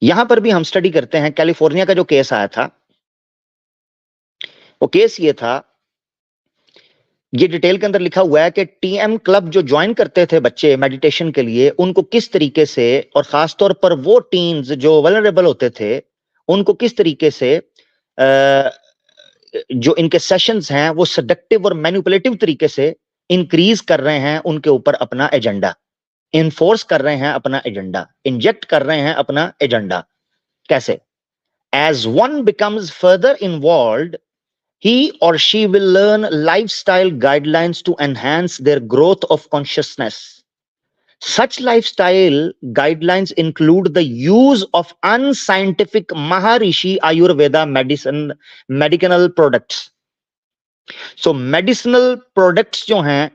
यहां पर भी हम स्टडी करते हैं कैलिफोर्निया का जो केस आया था, वो केस ये था, ये डिटेल के अंदर लिखा हुआ है कि टीएम क्लब जो ज्वाइन करते थे बच्चे मेडिटेशन के लिए, उनको किस तरीके से, और खासतौर पर वो टीन्स जो वल्नरेबल होते थे, उनको किस तरीके से जो इनके सेशंस हैं वो सडक्टिव और मैनिपुलेटिव तरीके से इंक्रीज कर रहे हैं उनके ऊपर अपना एजेंडा, इन्फोर्स कर रहे हैं अपना एजेंडा, इंजेक्ट कर रहे हैं अपना एजेंडा। कैसे? As one becomes further involved, he or she will learn lifestyle guidelines to enhance their growth of consciousness. Such lifestyle guidelines include the use of unscientific Maharishi Ayurveda medicinal products. So medicinal products जो हैं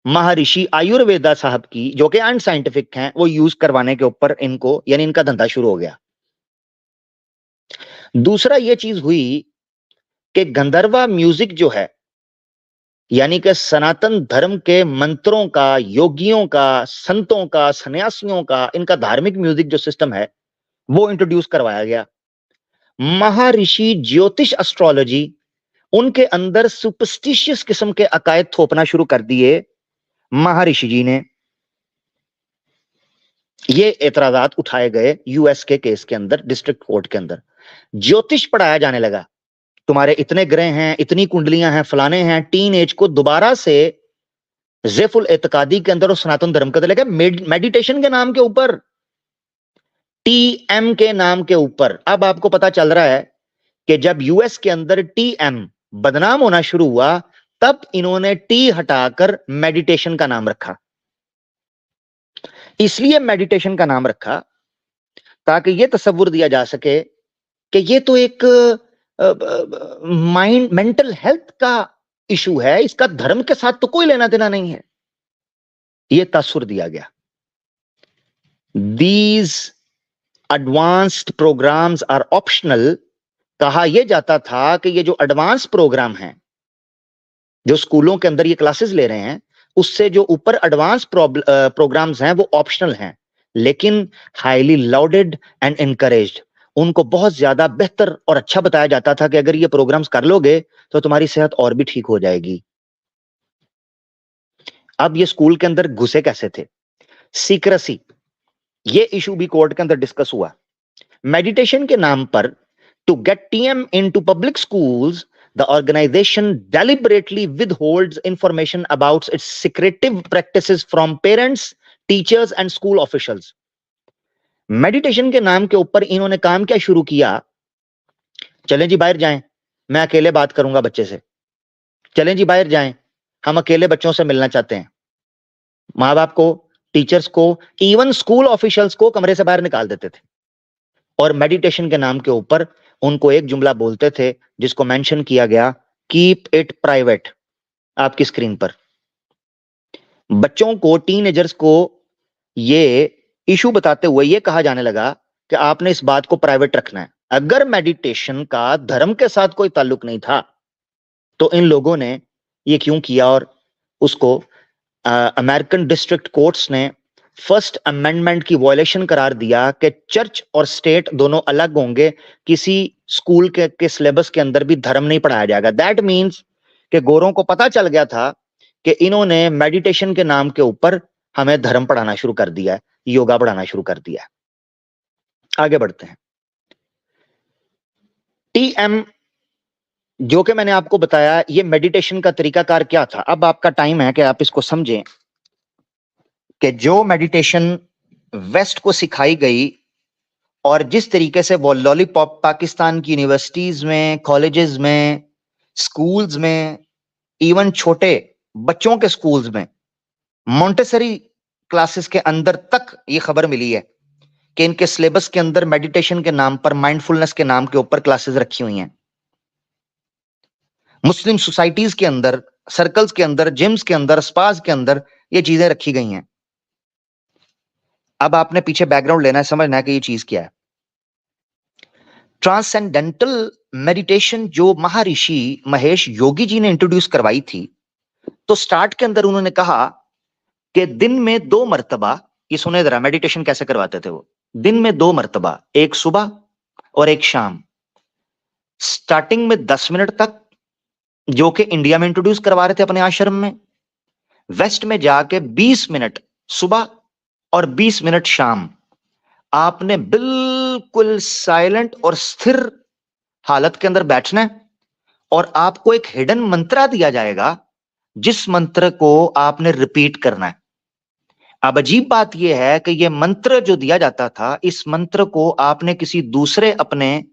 महर्षि आयुर्वेदा साहब की, जो कि unscientific हैं, वो use करवाने के ऊपर इनको, यानी इनका धंधा शुरू हो गया। दूसरा ये चीज हुई कि गंधर्वा म्यूजिक जो है, यानी कि सनातन धर्म के मंत्रों का, योगियों का, संतों का, सन्यासियों का, इनका धार्मिक म्यूजिक जो सिस्टम है वो इंट्रोड्यूस करवाया गया। महर्षि ज्योतिष एस्ट्रोलॉजी, उनके अंदर सुपरस्टिशियस किस्म के अकायद थोपना शुरू कर दिए महर्षि जी ने। ये एतराजात उठाए गए यूएस के केस के अंदर, डिस्ट्रिक्ट कोर्ट के अंदर। ज्योतिष पढ़ाया जाने लगा, तुम्हारे इतने ग्रह हैं, इतनी कुंडलियां हैं, फलाने हैं। टीन एज को दोबारा से ज़ेफुल एतकादी के अंदर और सनातन धर्म के अंदर मेडिटेशन के नाम के ऊपर, टीएम के नाम के ऊपर। अब आपको पता चल रहा है कि जब यूएस के अंदर टीएम बदनाम होना शुरू हुआ, तब इन्होंने टी हटाकर मेडिटेशन का नाम रखा। इसलिए मेडिटेशन का नाम रखा ताकि यह तस्वुर दिया जा सके कि ये तो एक माइंड मेंटल हेल्थ का इशू है, इसका धर्म के साथ तो कोई लेना देना नहीं है। यह तस्वुर दिया गया। These advanced programs are optional. कहा यह जाता था कि ये जो एडवांस प्रोग्राम हैं, जो स्कूलों के अंदर ये क्लासेस ले रहे हैं, उससे जो ऊपर एडवांस प्रोग्राम्स हैं वो ऑप्शनल हैं, लेकिन हाईली लाउडेड एंड एनकरेज्ड। उनको बहुत ज्यादा बेहतर और अच्छा बताया जाता था कि अगर ये प्रोग्राम्स कर लोगे तो तुम्हारी सेहत और भी ठीक हो जाएगी। अब ये स्कूल के अंदर घुसे कैसे थे? सीक्रेसी, ये इशू भी कोर्ट के अंदर डिस्कस हुआ। मेडिटेशन के नाम पर to get TM into public schools, the organization deliberately withholds information about its secretive practices from parents, teachers and school officials. Meditation के नाम के ऊपर इन्होंने काम क्या शुरू किया? चलें जी बाहर जाएं, मैं अकेले बात करूंगा बच्चे से। चलें जी बाहर जाएं, हम अकेले बच्चों से मिलना चाहते हैं। माँ बाप को, टीचर्स को, इवन स्कूल ऑफिशियल्स को कमरे से बाहर निकाल देते थे, और मेडिटेशन के नाम के ऊपर उनको एक जुमला बोलते थे जिसको मेंशन किया गया, कीप इट प्राइवेट। आपकी स्क्रीन पर बच्चों को, टीनेजर्स को ये इशू बताते हुए ये कहा जाने लगा कि आपने इस बात को प्राइवेट रखना है। अगर मेडिटेशन का धर्म के साथ कोई ताल्लुक नहीं था तो इन लोगों ने ये क्यों किया? और उसको अमेरिकन डिस्ट्रिक्ट कोर्ट्स ने फर्स्ट अमेंडमेंट की वायलेशन करार दिया कि चर्च और स्टेट दोनों अलग होंगे, किसी स्कूल के सिलेबस के अंदर भी धर्म नहीं पढ़ाया जाएगा। दैट मींस कि गोरों को पता चल गया था कि इन्होंने मेडिटेशन के नाम के ऊपर हमें धर्म पढ़ाना शुरू कर दिया है, योगा पढ़ाना शुरू कर दिया है। आगे बढ़ते हैं। टीएम, जो कि मैंने आपको बताया, ये मेडिटेशन का तरीकाकार क्या था। अब आपका टाइम है कि आप इसको समझें कि जो मेडिटेशन वेस्ट को सिखाई गई और जिस तरीके से वो लॉलीपॉप पाकिस्तान की यूनिवर्सिटीज में, कॉलेजेस में, स्कूल्स में, इवन छोटे बच्चों के स्कूल्स में, मॉन्टेसरी क्लासेस के अंदर तक ये खबर मिली है कि इनके सिलेबस के अंदर मेडिटेशन के नाम पर, माइंडफुलनेस के नाम के ऊपर क्लासेस रखी हुई हैं। मुस्लिम सोसाइटीज के अंदर, सर्कल्स के अंदर, जिम्स के अंदर, स्पास के अंदर ये चीजें रखी गई हैं। अब आपने पीछे बैकग्राउंड लेना है, समझना है कि ये चीज क्या है। ट्रांसेंडेंटल मेडिटेशन जो महर्षि महेश योगी जी ने इंट्रोड्यूस करवाई थी, तो स्टार्ट के अंदर उन्होंने कहा कि दिन में 2 मर्तबा ये सुने जरा, मेडिटेशन कैसे करवाते थे वो। दिन में 2 मर्तबा, एक सुबह और एक शाम, स्टार्टिंग में 10 मिनट तक, जो कि इंडिया में इंट्रोड्यूस करवा रहे थे अपने आश्रम में। वेस्ट में जाके 20 मिनट सुबह और 20 मिनट शाम आपने बिल्कुल साइलेंट और स्थिर हालत के अंदर बैठना है, और आपको एक हिडन मंत्र दिया जाएगा जिस मंत्र को आपने रिपीट करना है। अब अजीब बात यह है कि यह मंत्र जो दिया जाता था, इस मंत्र को आपने किसी दूसरे अपने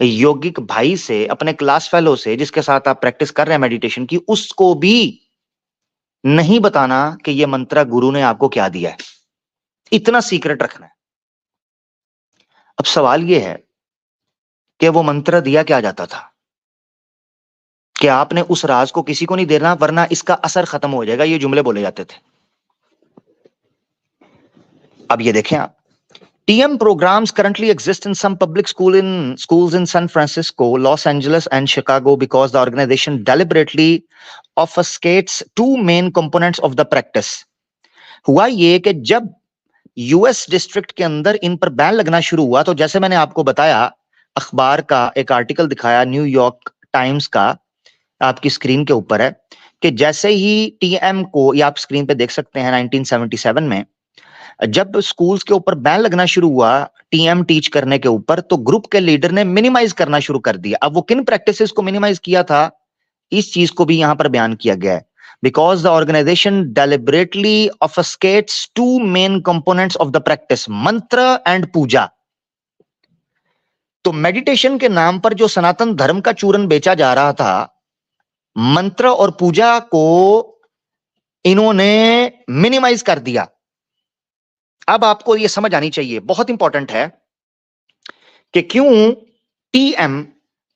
यौगिक भाई से, अपने क्लास फेलो से जिसके साथ आप प्रैक्टिस कर रहे हैं मेडिटेशन की, उसको भी नहीं बताना कि यह मंत्र गुरु ने आपको क्या दिया है। इतना सीक्रेट रखना है। अब सवाल यह है कि वो मंत्र दिया क्या जाता था, कि आपने उस राज को किसी को नहीं देना वरना इसका असर खत्म हो जाएगा, ये जुमले बोले जाते थे। अब ये देखें आप, TM programs currently exist in some public schools in San Francisco, Los Angeles, and Chicago because the organization deliberately obfuscates two main components of the practice. हुआ ये कि जब यूएस डिस्ट्रिक्ट के अंदर इन पर बैन लगना शुरू हुआ, तो जैसे मैंने आपको बताया, अखबार का एक आर्टिकल दिखाया न्यूयॉर्क टाइम्स का, आपकी स्क्रीन के ऊपर है, कि जैसे ही TM को, ये आप स्क्रीन पे देख सकते हैं, 1977 में जब स्कूल्स के ऊपर बैन लगना शुरू हुआ TM टीच करने के ऊपर, तो ग्रुप के लीडर ने मिनिमाइज करना शुरू कर दिया। अब वो किन प्रैक्टिसेस को मिनिमाइज किया था, इस चीज को भी यहां पर बयान किया गया है। Because the organization deliberately obfuscates two main components of the practice, mantra and puja. तो मेडिटेशन के नाम पर जो सनातन धर्म का चूरन बेचा जा रहा था, मंत्र और पूजा को इन्होंने मिनिमाइज कर दिया। अब आपको यह समझ आनी चाहिए, बहुत इंपॉर्टेंट है, कि क्यों TM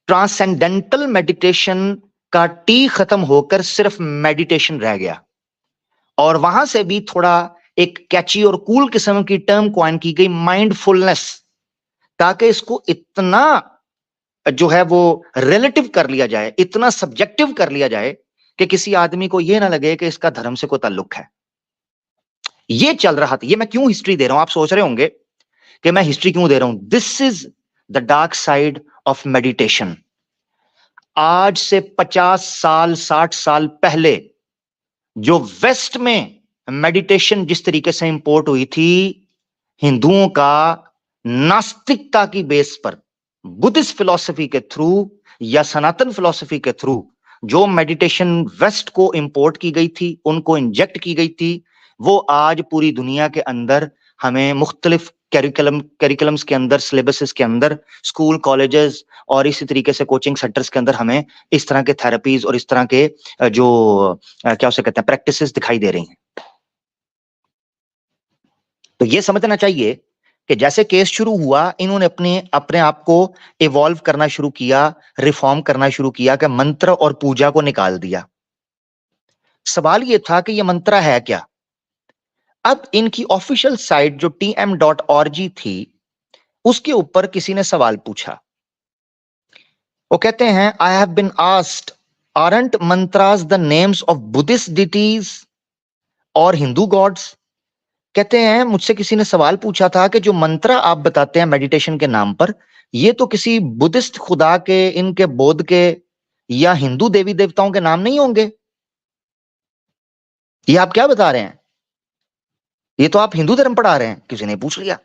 ट्रांसेंडेंटल मेडिटेशन का टी खत्म होकर सिर्फ मेडिटेशन रह गया, और वहां से भी थोड़ा एक कैची और कूल किस्म की टर्म कॉइन की गई, माइंडफुलनेस, ताकि इसको इतना जो है वो रिलेटिव कर लिया जाए, इतना सब्जेक्टिव कर लिया जाए कि किसी आदमी को यह ना लगे कि इसका धर्म से कोई ताल्लुक है। ये चल रहा था। ये मैं क्यों हिस्ट्री दे रहा हूं, आप सोच रहे होंगे कि मैं हिस्ट्री क्यों दे रहा हूं। This is the dark side of meditation. आज से 50 साल 60 साल पहले जो वेस्ट में मेडिटेशन जिस तरीके से इंपोर्ट हुई थी, हिंदुओं का नास्तिकता की बेस पर, बुद्धिस्ट फिलॉसफी के थ्रू या सनातन फिलॉसफी के थ्रू जो मेडिटेशन वेस्ट को इंपोर्ट की गई थी, उनको इंजेक्ट की गई थी, वो आज पूरी दुनिया के अंदर हमें मुख्तलिफ कैरिकुलम्स के अंदर, सिलेबसेस के अंदर, स्कूल कॉलेजेस और इसी तरीके से कोचिंग सेंटर्स के अंदर हमें इस तरह के थेरेपीज और इस तरह के जो क्या उसे कहते हैं प्रैक्टिसेस दिखाई दे रही हैं। तो ये समझना चाहिए कि जैसे केस शुरू हुआ, इन्होंने अपने आप को इवॉल्व करना शुरू किया, रिफॉर्म करना शुरू किया, कि मंत्र और पूजा को निकाल दिया। सवाल यह था कि यह मंत्र है क्या। अब इनकी ऑफिशियल साइट जो tm.org थी, उसके ऊपर किसी ने सवाल पूछा। वो कहते हैं, I have been asked, aren't mantras the names of Buddhist deities और हिंदू गॉड्स। कहते हैं, मुझसे किसी ने सवाल पूछा था कि जो मंत्र आप बताते हैं मेडिटेशन के नाम पर, ये तो किसी बुद्धिस्ट खुदा के, इनके बौद्ध के या हिंदू देवी देवताओं के नाम नहीं होंगे? ये आप क्या बता रहे हैं? ये तो आप हिंदू धर्म पढ़ा रहे हैं, किसी ने पूछ लिया।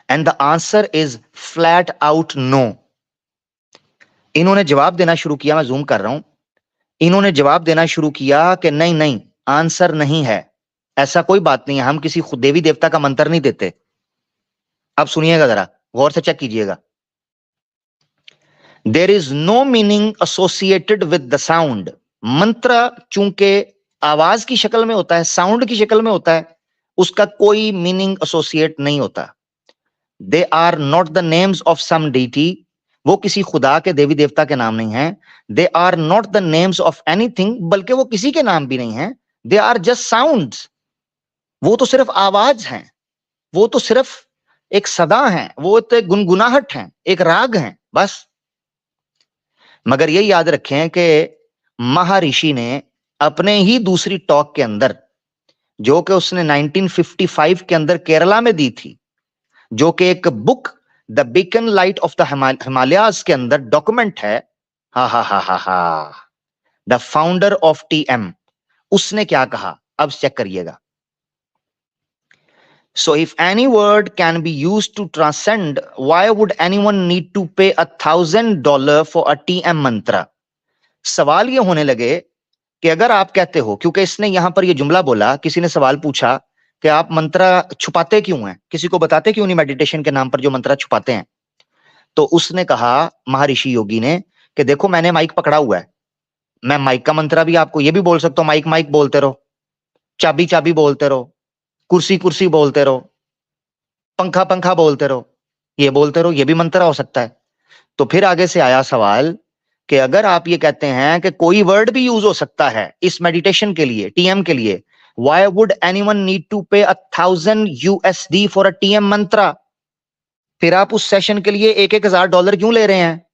And the answer is flat out no. इन्होंने जवाब देना शुरू किया, मैं जूम कर रहा हूं, इन्होंने जवाब देना शुरू किया कि नहीं नहीं, आंसर नहीं है, ऐसा कोई बात नहीं है, हम किसी देवी देवता का मंत्र नहीं देते। अब सुनिएगा जरा, गौर से चेक कीजिएगा। There is no meaning associated with the sound. मंत्र चूंकि आवाज की शक्ल में होता है, साउंड की शक्ल में होता है, उसका कोई मीनिंग एसोसिएट नहीं होता। They are not the names of some deity, वो किसी खुदा के, देवी देवता के नाम नहीं है। They are not the names of anything, बल्कि वो किसी के नाम भी नहीं है। दे आर जस्ट साउंड्स, वो तो सिर्फ आवाज हैं, वो तो सिर्फ एक सदा है, वो तो एक गुनगुनाहट है, एक राग है, बस। मगर ये याद रखें कि महर्षि ने अपने ही दूसरी टॉक के अंदर जो कि उसने 1955 के अंदर केरला में दी थी, जो कि एक book the beacon light of the Himalayas के अंदर डॉक्यूमेंट है। हा हा हा हा हा, द फाउंडर ऑफ टीएम, उसने क्या कहा अब चेक करिएगा। So if any word can be used to transcend, why would anyone need to pay $1,000 for a TM mantra? सवाल ये होने लगे कि अगर आप कहते हो, क्योंकि इसने यहां पर ये जुमला बोला, किसी ने सवाल पूछा कि आप मंत्रा छुपाते क्यों हैं, किसी को बताते क्यों नहीं मेडिटेशन के नाम पर जो मंत्रा छुपाते हैं? तो उसने कहा, महर्षि योगी ने, कि देखो मैंने माइक पकड़ा हुआ है, मैं माइक का मंत्रा भी आपको ये भी बोल सकता हूं, माइक माइक बोलते रहो, चाबी चाबी बोलते रहो, कुर्सी कुर्सी बोलते रहो, पंखा पंखा बोलते रहो, ये बोलते रहो, ये भी मंत्र हो सकता है। तो फिर आगे से आया सवाल कि अगर आप ये कहते हैं कि कोई वर्ड भी यूज हो सकता है इस मेडिटेशन के लिए, टीएम के लिए, why would anyone need to pay $1,000 for a TM मंत्रा? फिर आप उस सेशन के लिए $1,000 क्यों ले रहे हैं?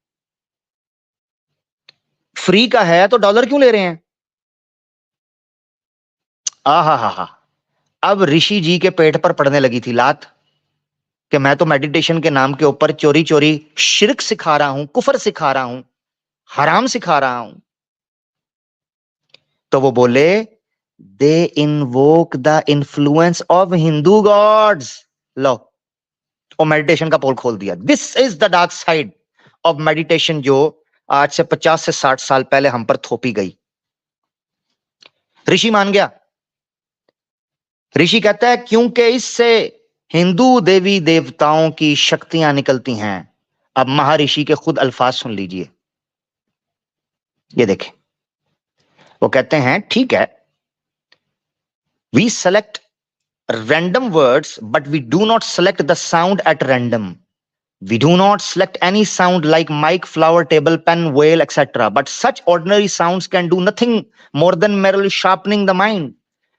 फ्री का है तो डॉलर क्यों ले रहे हैं? हा, अब ऋषि जी के पेट पर पड़ने लगी थी लात कि मैं तो मेडिटेशन के नाम के ऊपर चोरी चोरी शिर्क सिखा रहा हूं, कुफर सिखा रहा हूं, हराम सिखा रहा हूं। तो वो बोले, they invoke the influence of Hindu gods. लो, और मेडिटेशन का पोल खोल दिया। This is the dark side of meditation, जो आज से 50 से 60 साल पहले हम पर थोपी गई। ऋषि मान गया। ऋषि कहता है क्योंकि इससे हिंदू देवी देवताओं की शक्तियां निकलती हैं। अब महर्षि के खुद अल्फाज सुन लीजिए, ये देखें। वो कहते हैं ठीक है, we select random words, but we do not select the sound at random. We do not select any sound like mic, flower, table, pen, whale, etc. But such ordinary sounds can do nothing more than merely sharpening the mind.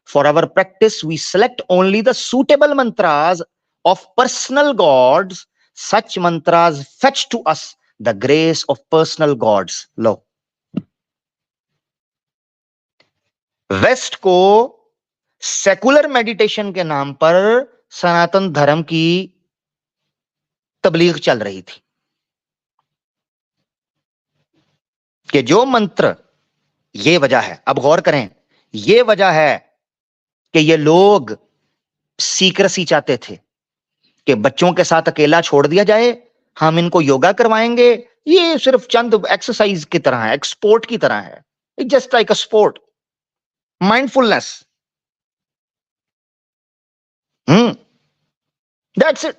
For our practice, we select only the suitable mantras of personal gods. Such mantras fetch to us the grace of personal gods. लो, west को secular meditation के नाम पर सनातन धर्म की तबलीग चल रही थी कि जो मंत्र, ये वजह है, अब गौर करें, ये वजह है कि ये लोग सीक्रेसी चाहते थे कि बच्चों के साथ अकेला छोड़ दिया जाए, हम इनको योगा करवाएंगे, ये सिर्फ चंद एक्सरसाइज की तरह है, एक्सपोर्ट की तरह है, it's just like a sport, mindfulness, that's it.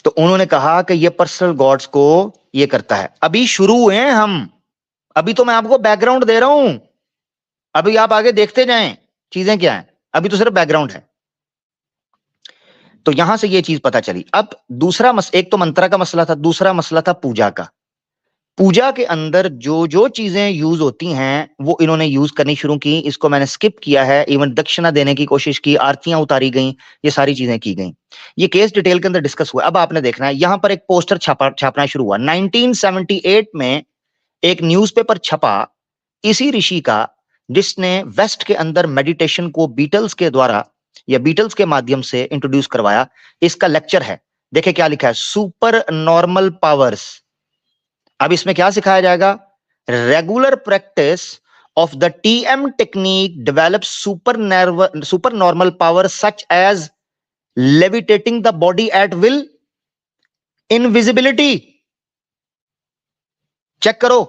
तो उन्होंने कहा कि ये पर्सनल गॉड्स को ये करता है। अभी शुरू हुए हैं हम, अभी तो मैं आपको बैकग्राउंड दे रहा हूं, अभी आप आगे देखते जाएं चीजें क्या हैं, अभी तो सिर्फ बैकग्राउंड है। तो यहां से ये चीज पता चली। अब दूसरा एक तो मंत्रा का मसला था, दूसरा मसला था पूजा का। पूजा के अंदर जो जो चीजें यूज होती हैं वो इन्होंने यूज करनी शुरू की, इसको मैंने स्किप किया है, इवन दक्षिणा देने की कोशिश की, आरतियां उतारी गई, ये सारी चीजें की गई। ये केस डिटेल के अंदर डिस्कस हुआ। अब आपने देखना है, यहां पर एक पोस्टर छापना शुरू हुआ 1978 में, एक न्यूज़पेपर छपा इसी ऋषि का, जिसने वेस्ट के अंदर मेडिटेशन को बीटल्स के द्वारा या बीटल्स के माध्यम से इंट्रोड्यूस करवाया। इसका लेक्चर है, देखे क्या लिखा है, सुपर नॉर्मल पावर्स। अब इसमें क्या सिखाया जाएगा? Regular practice of the TM technique develop super normal power such as levitating the body at will, invisibility. Check करो,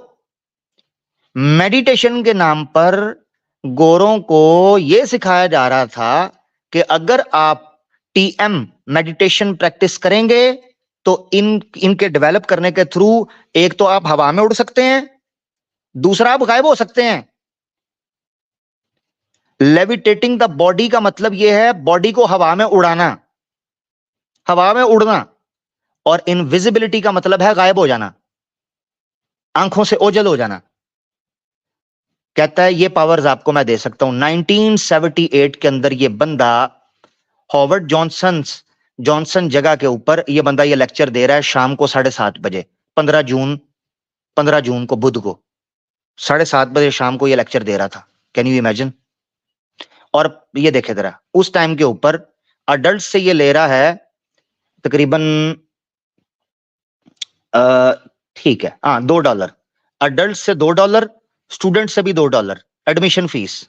मेडिटेशन के नाम पर गोरों को यह सिखाया जा रहा था कि अगर आप टीएम मेडिटेशन प्रैक्टिस करेंगे तो इनके डेवलप करने के थ्रू एक तो आप हवा में उड़ सकते हैं, दूसरा आप गायब हो सकते हैं। लेविटेटिंग द बॉडी का मतलब यह है बॉडी को हवा में उड़ाना, हवा में उड़ना, और इनविजिबिलिटी का मतलब है गायब हो जाना, आंखों से ओझल हो जाना। कहता है ये पावर्स आपको मैं दे सकता हूं। 1978 के अंदर ये बंदा हॉवर्ड जॉनसन जगह के ऊपर ये बंदा ये लेक्चर दे रहा है शाम को 7:30 बजे, 15 जून को, बुध को 7:30 बजे शाम को ये लेक्चर दे रहा था। Can you imagine? और ये देखे जरा उस टाइम के ऊपर अडल्ट से ये ले रहा है तकरीबन ठीक है हाँ $2, अडल्ट से $2, स्टूडेंट से भी $2 एडमिशन फीस,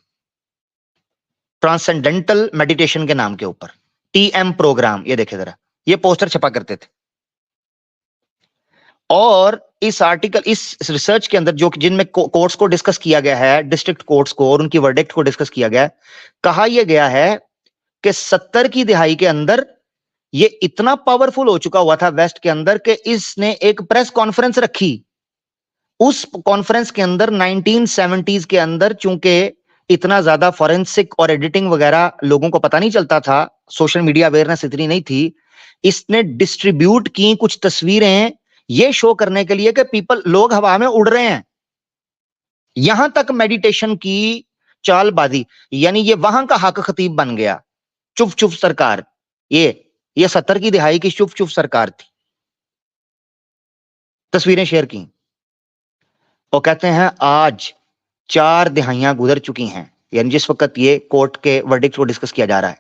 ट्रांसेंडेंटल मेडिटेशन के नाम के ऊपर TM प्रोग्राम। ये देखे जरा, ये पोस्टर छपा करते थे। और इस आर्टिकल, इस रिसर्च के अंदर जो जिनमें कोर्ट्स को डिस्कस किया गया है, डिस्ट्रिक्ट कोर्ट्स को और उनकी वर्डिक्ट को डिस्कस किया गया है, कहा यह गया है कि 70 की दिहाई के अंदर ये इतना पावरफुल हो चुका हुआ था वेस्ट के अंदर कि इसने एक प्रेस कॉन्फ्रेंस रखी। उस कॉन्फ्रेंस के अंदर 1970s के अंदर, चूंकि इतना ज्यादा फॉरेंसिक और एडिटिंग वगैरह लोगों को पता नहीं चलता था, सोशल मीडिया अवेयरनेस इतनी नहीं थी, इसने डिस्ट्रीब्यूट की कुछ तस्वीरें ये शो करने के लिए कि लोग हवा में उड़ रहे हैं। यहां तक मेडिटेशन की चालबाजी, यानी ये वहां का हक खतीब बन गया। चुप चुप सरकार, ये 70 की दिहाई की चुप चुप सरकार थी। तस्वीरें शेयर की और कहते हैं आज 4 दिहाइयां गुजर चुकी हैं, यानी जिस वक्त ये कोर्ट के वर्डिक्ट को डिस्कस किया जा रहा है,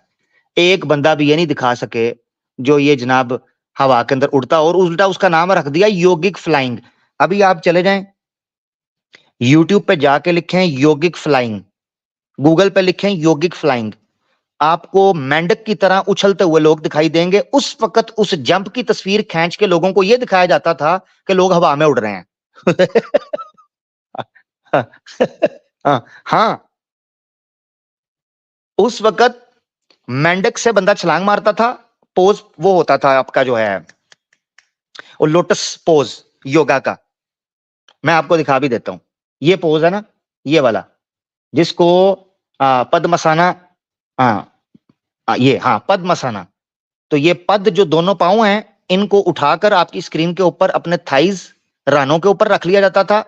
एक बंदा भी ये नहीं दिखा सके जो ये जनाब हवा के अंदर उड़ता, और उल्टा उसका नाम रख दिया योगिक फ्लाइंग। अभी आप चले जाएं यूट्यूब पे जाके लिखें योगिक फ्लाइंग, गूगल पे लिखें योगिक फ्लाइंग, आपको मेंढक की तरह उछलते हुए लोग दिखाई देंगे। उस वक्त उस जंप की तस्वीर खींच के लोगों को यह दिखाया जाता था कि लोग हवा में उड़ रहे हैं। हाँ, उस वक्त मेंढक से बंदा छलांग मारता था, पोज वो होता था आपका जो है वो लोटस पोज योगा का। मैं आपको दिखा भी देता हूं, ये पोज है ना, ये वाला जिसको पद्मसाना, ये हाँ पद्मसाना। तो ये पद जो दोनों पांव हैं, इनको उठाकर आपकी स्क्रीन के ऊपर अपने थाइज रानों के ऊपर रख लिया जाता था,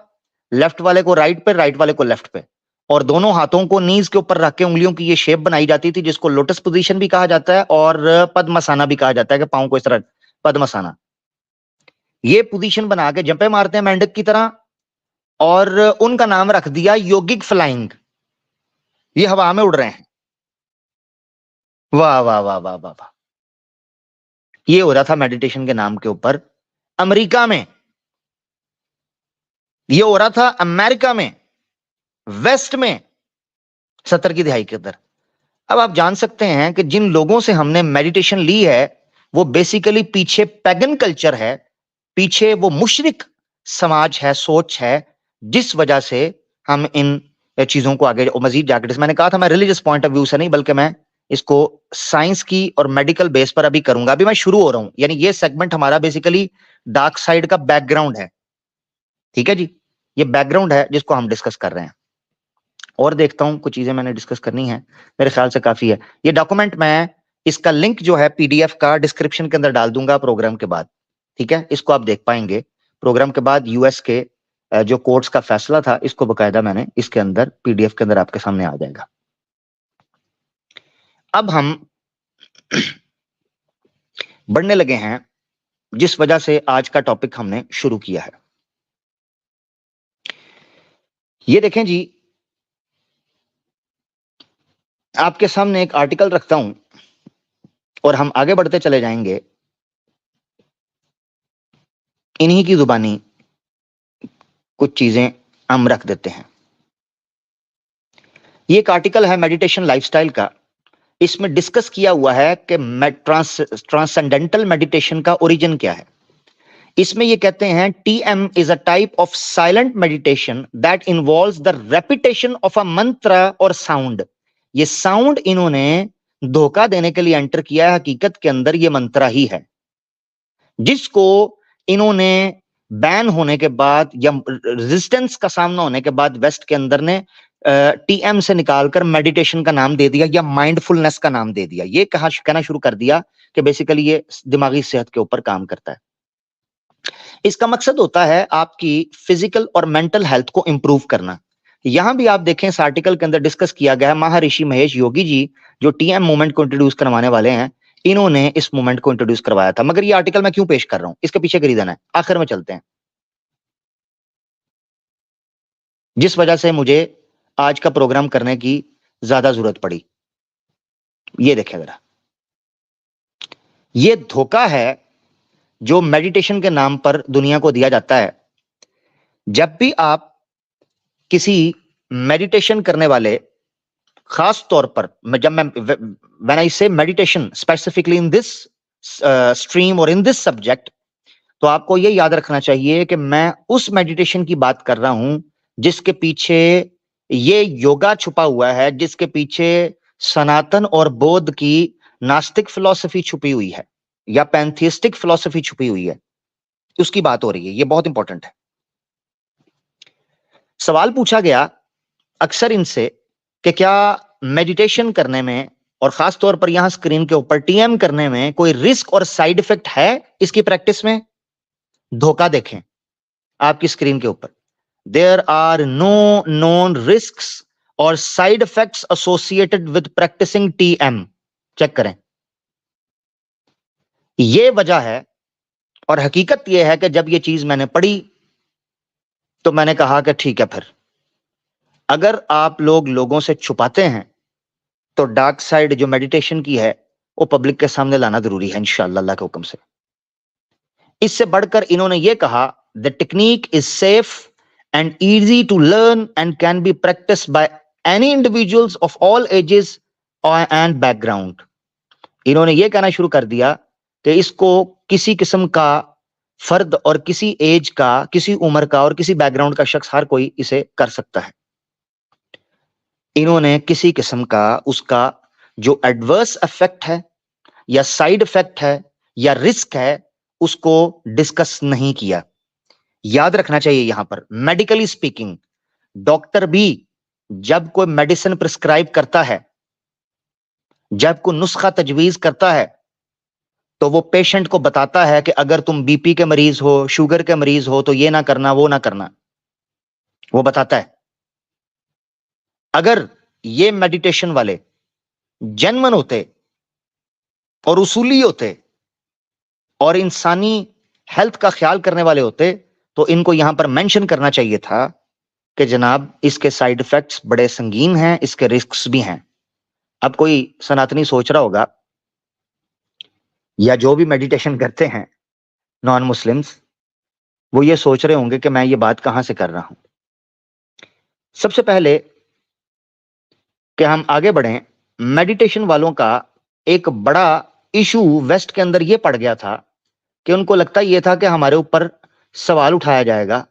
लेफ्ट वाले को राइट पे, राइट वाले को लेफ्ट पे, और दोनों हाथों को नीज के ऊपर रख के उंगलियों की ये शेप बनाई जाती थी, जिसको लोटस पोजीशन भी कहा जाता है और पद्मसाना भी कहा जाता है, कि पांव को इस तरह पद्मसाना। ये पोजीशन बना के जंपे मारते हैं मेंढक की तरह, और उनका नाम रख दिया योगिक फ्लाइंग। ये हवा में उड़ रहे हैं। वाह वाह वाह वाह वाह वाह। ये हो रहा था मेडिटेशन के नाम के ऊपर अमेरिका में, ये हो रहा था अमेरिका में, वेस्ट में, 70 की दिहाई के अंदर। अब आप जान सकते हैं कि जिन लोगों से हमने मेडिटेशन ली है वो बेसिकली पीछे पैगन कल्चर है, पीछे वो मुशरिक समाज है, सोच है, जिस वजह से हम इन चीजों को आगे मजीद जाकर, मैंने कहा था मैं रिलीजियस पॉइंट ऑफ व्यू से नहीं बल्कि मैं इसको साइंस की और मेडिकल बेस पर अभी करूंगा। अभी मैं शुरू हो रहा हूं, यानी ये सेगमेंट हमारा बेसिकली डार्क साइड का बैकग्राउंड है। ठीक है जी, ये बैकग्राउंड है जिसको हम डिस्कस कर रहे हैं। और देखता हूं कुछ चीजें मैंने डिस्कस करनी है, मेरे ख्याल से काफी है। ये डॉक्यूमेंट मैं इसका लिंक जो है PDF का डिस्क्रिप्शन के अंदर डाल दूंगा प्रोग्राम के बाद। ठीक है, इसको आप देख पाएंगे प्रोग्राम के बाद। US के जो कोर्ट्स का फैसला था, इसको बकायदा मैंने इसके अंदर PDF के अंदर आपके सामने आ जाएगा। अब हम बढ़ने लगे हैं जिस वजह से आज का टॉपिक हमने शुरू किया है। ये देखें जी, आपके सामने एक आर्टिकल रखता हूं और हम आगे बढ़ते चले जाएंगे। इन्हीं की जुबानी कुछ चीजें हम रख देते हैं। ये एक आर्टिकल है मेडिटेशन लाइफस्टाइल का। इसमें डिस्कस किया हुआ है कि ट्रांसेंडेंटल मेडिटेशन का ओरिजिन क्या है। इसमें ये कहते हैं TM is a type of silent meditation that involves the repetition of a मंत्र और साउंड। ये साउंड इन्होंने धोखा देने के लिए एंटर किया है, हकीकत के अंदर ये मंत्र ही है, जिसको इन्होंने बैन होने के बाद या रेजिस्टेंस का सामना होने के बाद वेस्ट के अंदर ने TM से निकालकर मेडिटेशन का नाम दे दिया या माइंडफुलनेस का नाम दे दिया। ये कहना शुरू कर दिया कि बेसिकली ये दिमागी सेहत के ऊपर काम करता है। इसका मकसद होता है आपकी फिजिकल और मेंटल हेल्थ को इंप्रूव करना। यहां भी आप देखें इस आर्टिकल के अंदर डिस्कस किया गया है, महर्षि महेश योगी जी जो TM मूवमेंट को इंट्रोड्यूस करवाने वाले हैं, इन्होंने इस मूवमेंट को इंट्रोड्यूस करवाया था। मगर ये आर्टिकल मैं क्यों पेश कर रहा हूं, इसके पीछे का रीजन है, आखिर में चलते हैं। जिस वजह से मुझे आज का प्रोग्राम करने की ज्यादा जरूरत पड़ी, ये देखें जरा, ये धोखा है जो मेडिटेशन के नाम पर दुनिया को दिया जाता है। जब भी आप किसी मेडिटेशन करने वाले, खास तौर पर जब मैं व्हेन आई से meditation specifically in this stream और इन दिस सब्जेक्ट, तो आपको ये याद रखना चाहिए कि मैं उस मेडिटेशन की बात कर रहा हूं जिसके पीछे ये योगा छुपा हुआ है, जिसके पीछे सनातन और बौद्ध की नास्तिक फिलॉसफी छुपी हुई है या पैंथिस्टिक फिलॉसफी छुपी हुई है, उसकी बात हो रही है। ये बहुत इंपॉर्टेंट है। सवाल पूछा गया अक्सर इनसे कि क्या मेडिटेशन करने में और खास तौर पर यहां स्क्रीन के ऊपर टीएम करने में कोई रिस्क और साइड इफेक्ट है इसकी प्रैक्टिस में? धोखा देखें आपकी स्क्रीन के ऊपर, there are no known risks और side effects associated with practicing TM. Check करें, यह वजह है और हकीकत यह है कि जब यह चीज मैंने पढ़ी तो मैंने कहा कि ठीक है, फिर अगर आप लोगों से छुपाते हैं तो डार्क साइड जो मेडिटेशन की है वो पब्लिक के सामने लाना जरूरी है इंशाअल्लाह अल्लाह के हुक्म से। इससे बढ़कर इन्होंने ये कहा, the technique is safe and easy to learn and can be practice by any individuals of all ages and background. इन्होंने ये कहना शुरू कर दिया कि इसको किसी किस्म का फर्द और किसी एज का, किसी उम्र का और किसी बैकग्राउंड का शख्स हर कोई इसे कर सकता है। इन्होंने किसी किस्म का उसका जो एडवर्स इफेक्ट है या साइड इफेक्ट है या रिस्क है उसको डिस्कस नहीं किया। याद रखना चाहिए यहां पर, मेडिकली स्पीकिंग, डॉक्टर भी जब कोई मेडिसिन प्रिस्क्राइब करता है, जब कोई नुस्खा तजवीज करता है, तो वो पेशेंट को बताता है कि अगर तुम बीपी के मरीज हो, शुगर के मरीज हो, तो ये ना करना, वो ना करना, वो बताता है। अगर ये मेडिटेशन वाले जेन्युइन होते और उसूली होते और इंसानी हेल्थ का ख्याल करने वाले होते तो इनको यहां पर मेंशन करना चाहिए था कि जनाब इसके साइड इफेक्ट्स बड़े संगीन हैं, इसके रिस्क्स भी हैं। अब कोई सनातनी सोच रहा होगा या जो भी मेडिटेशन करते हैं नॉन मुस्लिम्स, वो ये सोच रहे होंगे कि मैं ये बात कहां से कर रहा हूं। सबसे पहले कि हम आगे बढ़ें, मेडिटेशन वालों का एक बड़ा इशू वेस्ट के अंदर ये पड़ गया था कि उनको लगता ये था कि हमारे ऊपर सवाल उठाया जाएगा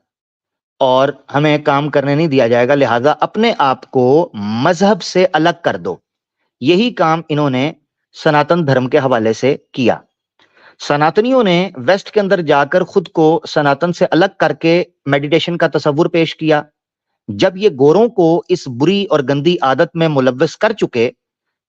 और हमें काम करने नहीं दिया जाएगा, लिहाजा अपने आप को मजहब से अलग कर दो। यही काम इन्होंने सनातन धर्म के हवाले से किया। सनातनियों ने वेस्ट के अंदर जाकर खुद को सनातन से अलग करके मेडिटेशन का तस्वुर पेश किया। जब ये गोरों को इस बुरी और गंदी आदत में मुलव्वस कर चुके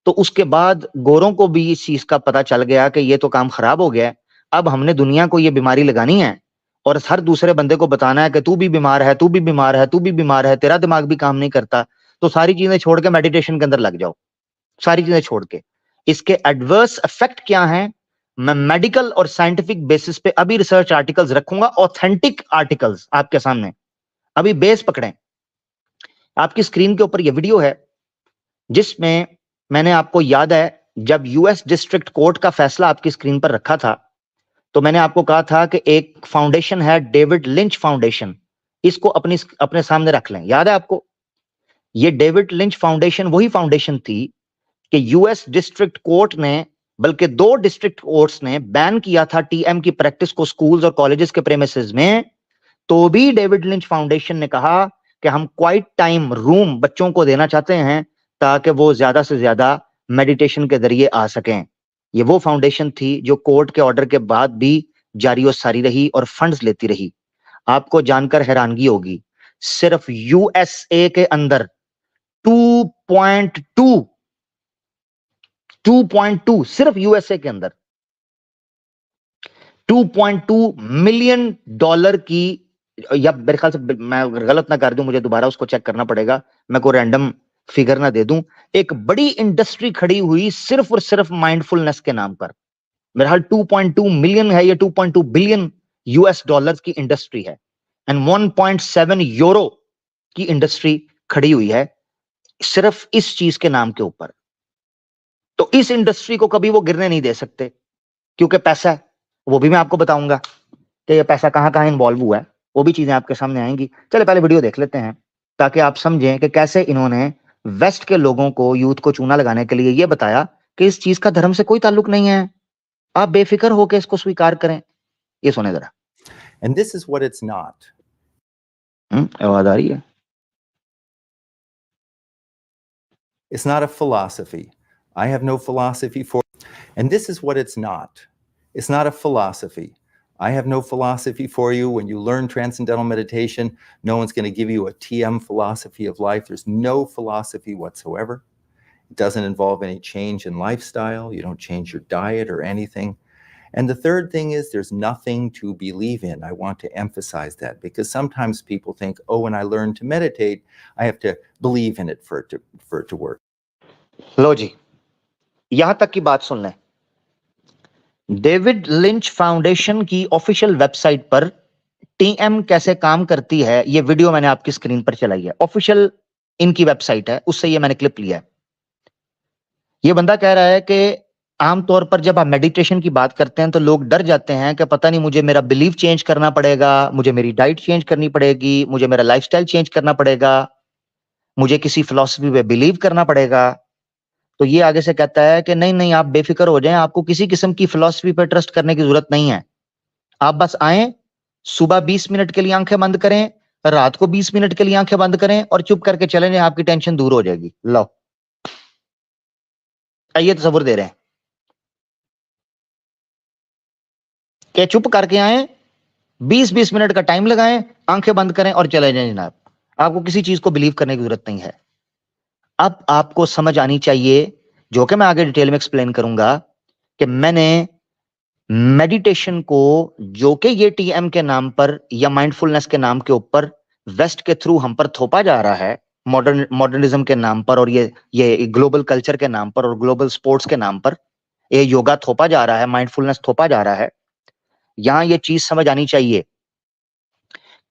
तो उसके बाद गोरों को भी इस चीज का पता चल गया कि ये तो काम खराब हो गया। अब हमने दुनिया को ये बीमारी लगानी है और हर दूसरे बंदे को बताना है कि तू भी बीमार है, तू भी बीमार है, तू भी बीमार है, तेरा दिमाग भी काम नहीं करता, तो सारी चीजें छोड़ के मेडिटेशन के अंदर लग जाओ। सारी चीजें छोड़ के इसके एडवर्स इफेक्ट क्या हैं, मैं मेडिकल और साइंटिफिक बेसिस पे अभी रिसर्च आर्टिकल्स रखूंगा, ऑथेंटिक आर्टिकल्स आपके सामने। अभी बेस पकड़ें। आपकी स्क्रीन के ऊपर यह वीडियो है जिसमें मैंने आपको याद है जब यूएस डिस्ट्रिक्ट कोर्ट का फैसला आपकी स्क्रीन पर रखा था तो मैंने आपको कहा था कि एक फाउंडेशन है डेविड लिंच फाउंडेशन, इसको अपने सामने रख लें। याद है आपको? ये डेविड लिंच फाउंडेशन वही फाउंडेशन थी कि यूएस डिस्ट्रिक्ट कोर्ट ने, बल्कि 2 डिस्ट्रिक्ट कोर्ट्स ने बैन किया था टीएम की प्रैक्टिस को स्कूल्स और कॉलेजेस के प्रेमिसेस में, तो भी डेविड लिंच फाउंडेशन ने कहा कि हम क्वाइट टाइम रूम बच्चों को देना चाहते हैं ताकि वो ज्यादा से ज्यादा मेडिटेशन के जरिए आ सकें। ये वो फाउंडेशन थी जो कोर्ट के ऑर्डर के बाद भी जारी और सारी रही और फंड्स लेती रही। आपको जानकर हैरानगी होगी, सिर्फ यूएसए के अंदर 2.2 सिर्फ यूएसए के अंदर 2.2 मिलियन डॉलर की, या मेरे ख्याल से मैं गलत ना कर दूं, मुझे दोबारा उसको चेक करना पड़ेगा, मैं कोई रैंडम फिगर ना दे दूं, एक बड़ी इंडस्ट्री खड़ी हुई सिर्फ और सिर्फ माइंडफुलनेस के नाम पर। मेरे ख्याल 2.2 मिलियन है या 2.2 बिलियन यूएस डॉलर की इंडस्ट्री है एंड 1.7 यूरो की इंडस्ट्री खड़ी हुई है सिर्फ इस चीज के नाम के ऊपर। तो इस इंडस्ट्री को कभी वो गिरने नहीं दे सकते, क्योंकि पैसा है। वो भी मैं आपको बताऊंगा कि ये पैसा कहां कहां इन्वॉल्व हुआ है, वो भी चीजें आपके सामने आएंगी। चले पहले वीडियो देख लेते हैं ताकि आप समझें कि कैसे इन्होंने वेस्ट के लोगों को, यूथ को चूना लगाने के लिए ये बताया कि इस चीज का धर्म से कोई ताल्लुक नहीं है, आप बेफिक्र होकर इसको स्वीकार करें। ये सुने जरा। And this is what it's not. आवाज आ रही है? It's not a philosophy. I have no philosophy for, and this is what it's not. It's not a philosophy. I have no philosophy for you. When you learn transcendental meditation, no one's going to give you a TM philosophy of life. There's no philosophy whatsoever. It doesn't involve any change in lifestyle. You don't change your diet or anything. And the third thing is there's nothing to believe in. I want to emphasize that because sometimes people think, oh, when I learn to meditate, I have to believe in it for it to work. लो जी, यहां तक की बात सुन लें। David lynch foundation की official website पर TM कैसे काम करती है, ये वीडियो मैंने आपकी स्क्रीन पर चलाई है। ऑफिशियल इनकी वेबसाइट है, उससे ये मैंने क्लिप लिया है। ये बंदा कह रहा है कि आमतौर पर जब आप मेडिटेशन की बात करते हैं तो लोग डर जाते हैं कि पता नहीं मुझे मेरा बिलीफ चेंज करना पड़ेगा, मुझे मेरी डाइट चेंज करनी पड़ेगी, मुझे मेरा लाइफस्टाइल चेंज करना पड़ेगा, मुझे किसी फिलॉसफी पे बिलीव करना पड़ेगा। तो ये आगे से कहता है कि नहीं नहीं, आप बेफिक्र हो जाएं, आपको किसी किस्म की फिलॉसफी पर ट्रस्ट करने की जरूरत नहीं है। आप बस आए, सुबह 20 मिनट के लिए आंखें बंद करें, रात को 20 मिनट के लिए आंखें बंद करें और चुप करके चले जाएं, आपकी टेंशन दूर हो जाएगी। लो, ये तस्वीर दे रहे हैं कि चुप करके आए, 20-20 मिनट का टाइम लगाएं, आंखें बंद करें और चले जाएं जनाब, आपको किसी चीज को बिलीव करने की जरूरत नहीं है। अब आपको समझ आनी चाहिए, जो कि मैं आगे डिटेल में एक्सप्लेन करूंगा, कि मैंने मेडिटेशन को, जो कि ये टीएम के नाम पर या माइंडफुलनेस के नाम के ऊपर वेस्ट के थ्रू हम पर थोपा जा रहा है, मॉडर्निज्म के नाम पर और ये ग्लोबल कल्चर के नाम पर और ग्लोबल स्पोर्ट्स के नाम पर ये योगा थोपा जा रहा है, माइंडफुलनेस थोपा जा रहा है। यहां ये चीज समझ आनी चाहिए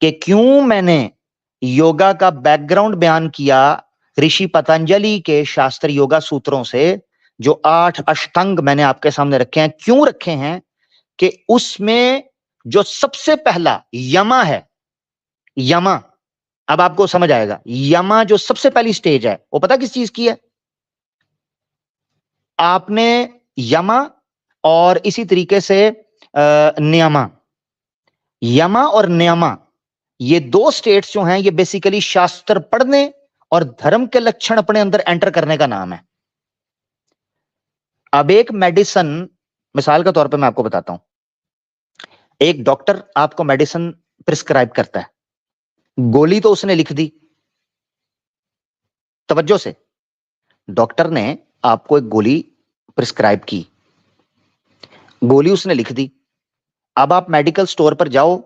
कि क्यों मैंने योगा का बैकग्राउंड बयान किया ऋषि पतंजलि के शास्त्र योगा सूत्रों से, जो 8 अष्टांग मैंने आपके सामने रखे हैं। क्यों रखे हैं? कि उसमें जो सबसे पहला यमा है, यमा, अब आपको समझ आएगा, यमा जो सबसे पहली स्टेज है वो पता किस चीज की है? आपने यमा और इसी तरीके से नियमा, यमा और नियमा, ये 2 स्टेट्स जो हैं, ये बेसिकली शास्त्र पढ़ने और धर्म के लक्षण अपने अंदर एंटर करने का नाम है। अब एक मेडिसिन, मिसाल के तौर पे मैं आपको बताता हूं, एक डॉक्टर आपको मेडिसिन प्रिस्क्राइब करता है, गोली तो उसने लिख दी, तवज्जो से, डॉक्टर ने आपको एक गोली प्रिस्क्राइब की, गोली उसने लिख दी। अब आप मेडिकल स्टोर पर जाओ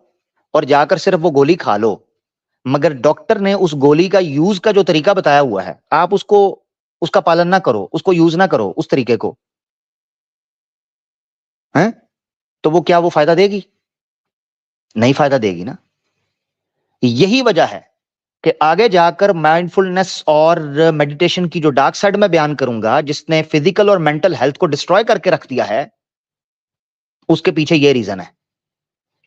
और जाकर सिर्फ वो गोली खा लो, मगर डॉक्टर ने उस गोली का यूज का जो तरीका बताया हुआ है, आप उसका पालन ना करो, उसको यूज ना करो उस तरीके को, हैं? तो वो क्या वो फायदा देगी? नहीं फायदा देगी ना। यही वजह है कि आगे जाकर माइंडफुलनेस और मेडिटेशन की जो डार्क साइड में बयान करूंगा, जिसने फिजिकल और मेंटल हेल्थ को डिस्ट्रॉय करके रख दिया है, उसके पीछे यह रीजन है,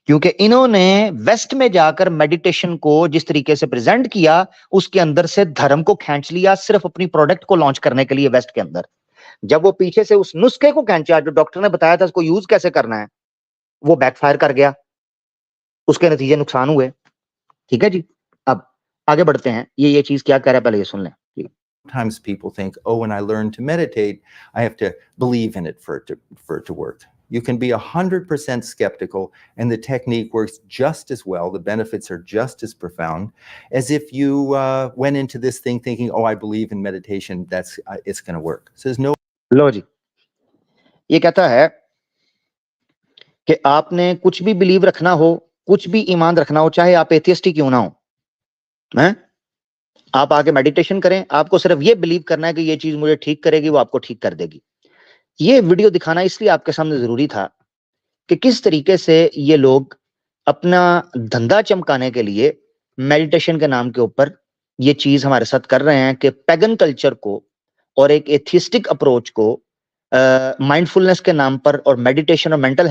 क्योंकि इन्होंने वेस्ट में जाकर मेडिटेशन को जिस तरीके से प्रेजेंट किया, उसके अंदर से धर्म को खींच लिया सिर्फ अपनी प्रोडक्ट को लॉन्च करने के लिए वेस्ट के अंदर। जब वो पीछे से उस नुस्खे को खींचा जो डॉक्टर ने बताया था उसको यूज कैसे करना है, वो बैकफायर कर गया, उसके नतीजे नुकसान हुए। ठीक है जी, अब आगे बढ़ते हैं। ये चीज क्या कह रहा है पहले ये सुन लें। Sometimes people think, oh, when I learn to meditate, I have to believe in it for it to work. You can be 100% skeptical, and the technique works just as well. The benefits are just as profound as if you went into this thing thinking, oh, I believe in meditation, it's going to work. So there's no. लो जी, ये कहता है कि आपने कुछ भी believe रखना हो, कुछ भी ईमान रखना हो, चाहे आप एथियस्ट ही क्यों ना हो, हैं? आप आके मेडिटेशन करें, आपको सिर्फ ये बिलीव करना है कि ये चीज मुझे ठीक करेगी, वो आपको ठीक कर देगी। ये वीडियो दिखाना इसलिए आपके सामने जरूरी था कि किस तरीके से ये लोग अपना धंधा चमकाने के लिए मेडिटेशन के नाम के ऊपर ये चीज हमारे साथ कर रहे हैं कि पैगन कल्चर को और एक एथियस्टिक अप्रोच को माइंडफुलनेस के नाम पर और मेडिटेशन और मेंटल